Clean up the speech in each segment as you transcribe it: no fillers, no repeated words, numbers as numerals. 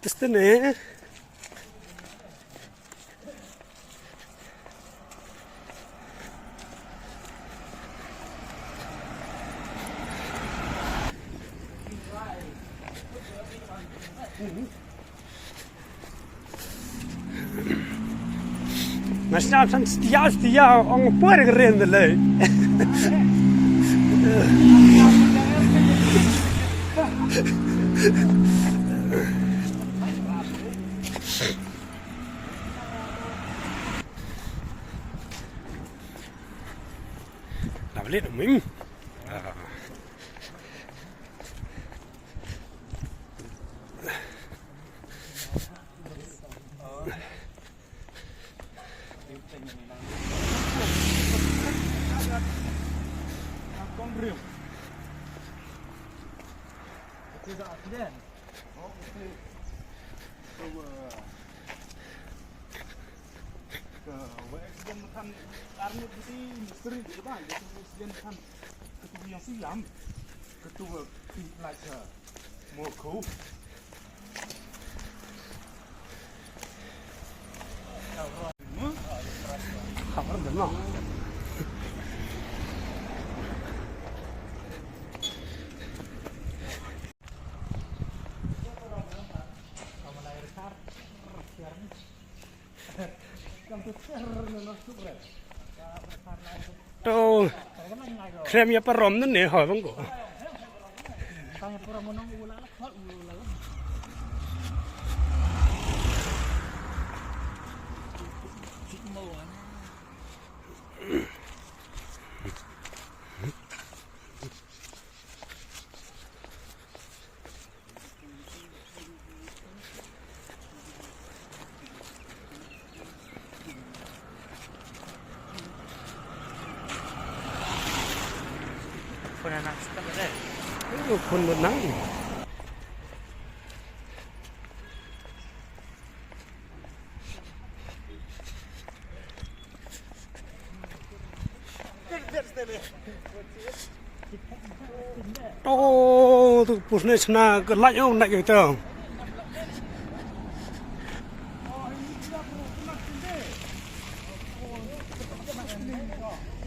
Terus nih. Maar snap je, het juiste jaar ongeveer gereden. Nou, we leren hem. Tuh, kremnya perom tuh nih, hal bang kok.คนบนนั้นโอ้ทุกผู้ชนะก็ไล่เอาหนักอยู่เจ้า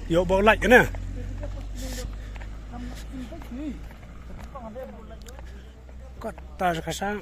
โยบอกไล่กันเนี่ยก็ตาสกัดซ้ำ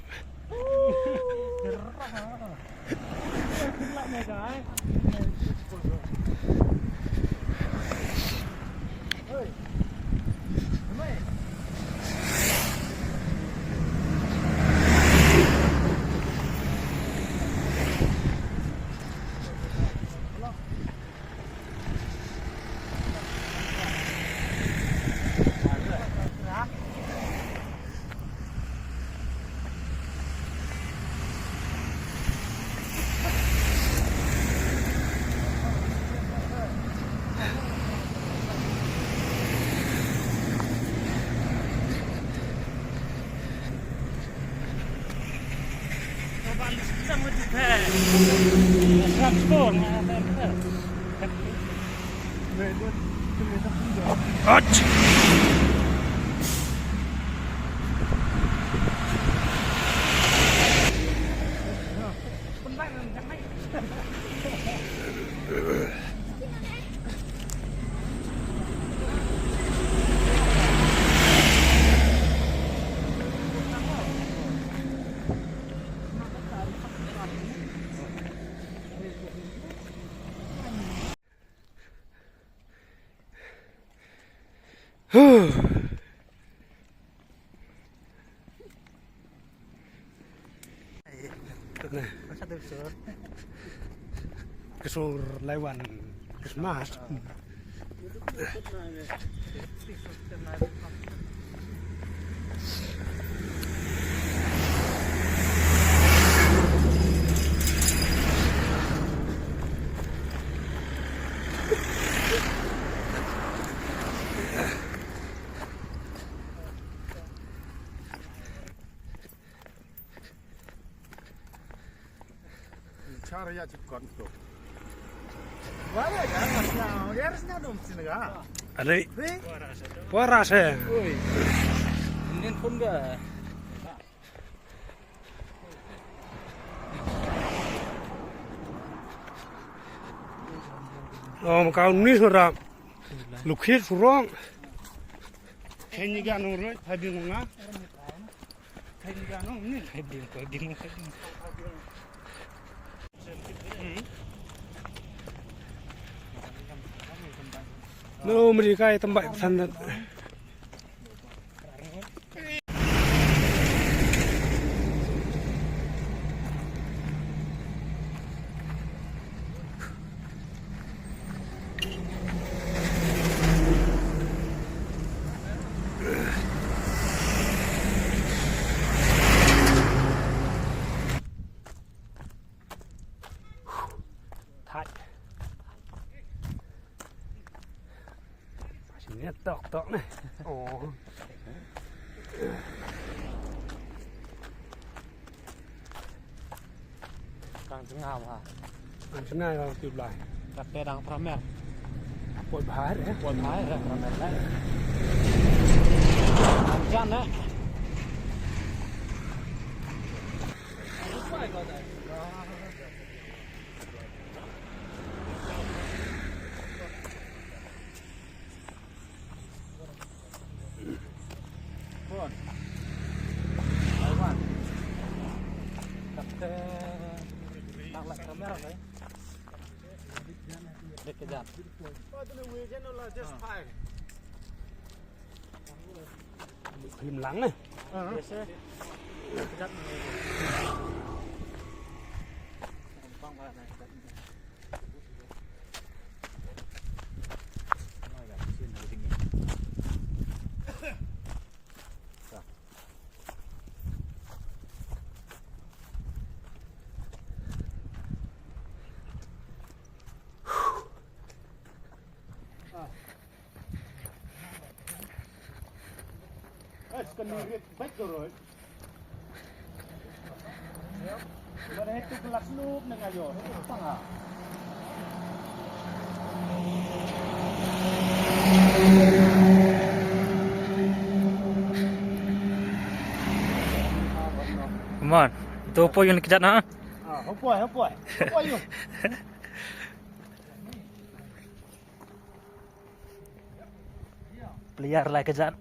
Kesur lewat Christmas. cara ya cepat tu. Mana kan? Ya harusnya dong sini kan? Ada. Waras ya. Oi. Ini pun enggak. Kau ni sudah lukis surong. Kayaknya kan orang tadi ngah. Kayaknya kan orang ni. Bingung. No, mereka itu tempat sandat. Ini tok nih. Oh. Kang tengah mah. Tengah kalau tiup-tiup. Tapi dang pramer. Buat bahar ya. Buat bahar ya pramer lah. Anjan eh. Pun. Aiwan. Tapi nak lek pramer apa ya? Dekejan. Film lang nih. Biasa. Dekejan. Gampang banget. Kan ni baik doroi. Mana itu kelas loop dengan yo. Tengah. Man, itu apa yang dikejar nak? Hopoi yo. Peliar lah kejar.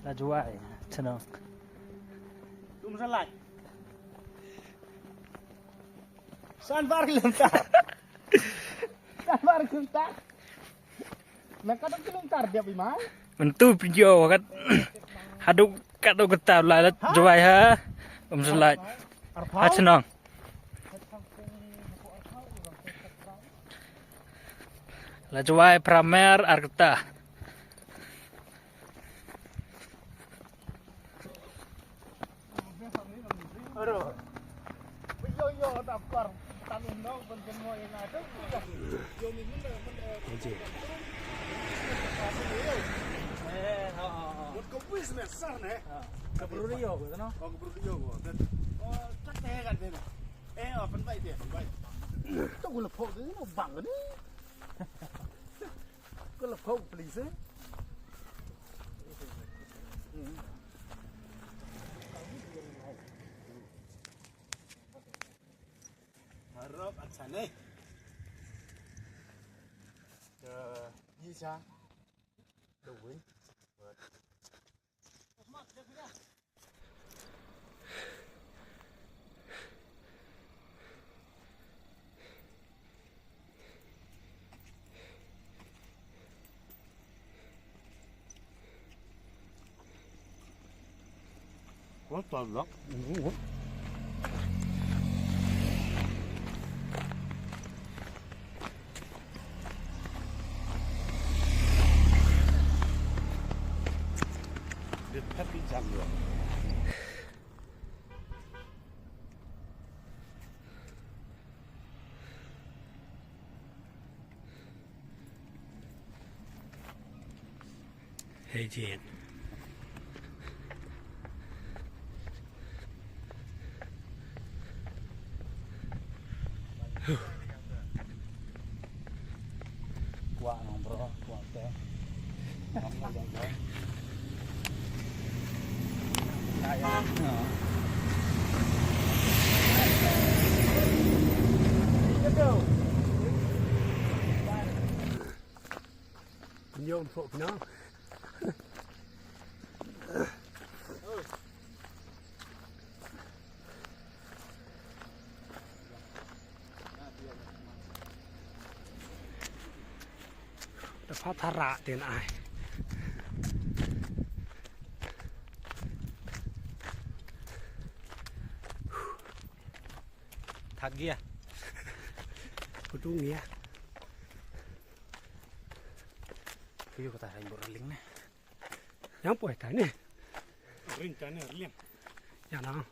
Lah jual, senang. Tum salai. Sanbar lentar. Nak kata lentar dia bimai. Mentu video kat haduk kat tu ketab lah jual ha. Selat. Ha senang. Lah jual pramer arta. Aduh. Yo daftar tanun no penting mo yang ada. Yo minum Eje. Buat kopi semester nih. Keburu dia ke sana? Oh keburu dia gua. Oh cak teh kan dia. Open baik dia, baik. Tuh gua lepok tu mau bang ni. Gua lepok please. Harap अच्छा नहीं như sao đủ ý có toàn lắm happy jam rồi. Hey Jen. Kuat nombor, kuat teh. Nhôm phụ nó đã phát thả rạ tiền ai Thật kia. của chú nghĩa Kêu có thành bộ lính này. nhóm buổi thấy này Lính cái này liêng. nhà nó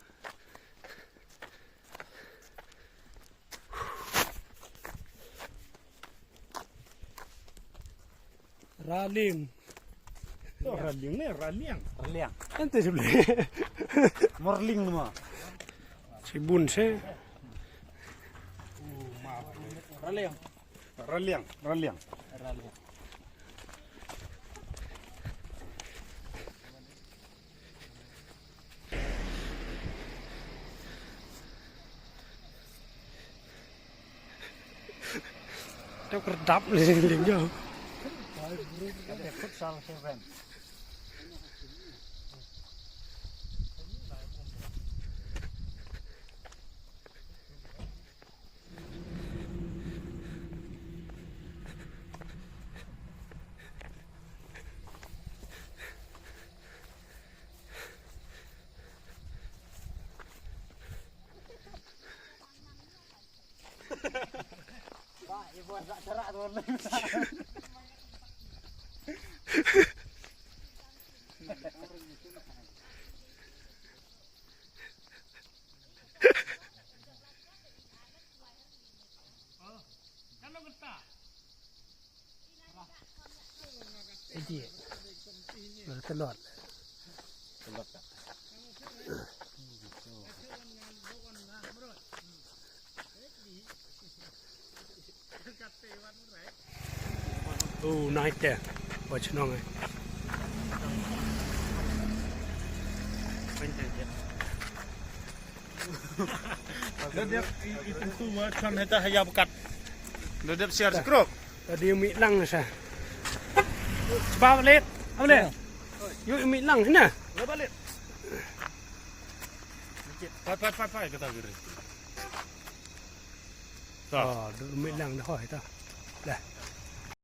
ra liềm Ra liêng này ra liêng. Ra liêng. anh tự chụp lấy Mor liêng mà. chỉ buồn xe Ra liêng. Ra liêng. Ra liêng. Ra liêng. trong cái đắp lên liền cho Ada futsal seven. Pak, ibu tak cerak tuan. cái gì nó tận lọt nói tệ ở chỗ này Dia itu macam kita hayap kat. Dia siar skrok. tadi Mỹ Lăng sao ba lên ông lên yuk Mỹ Lăng thế nào Lo balik. Pai kata gini. Mỹ Lăng nó hỏi tao đây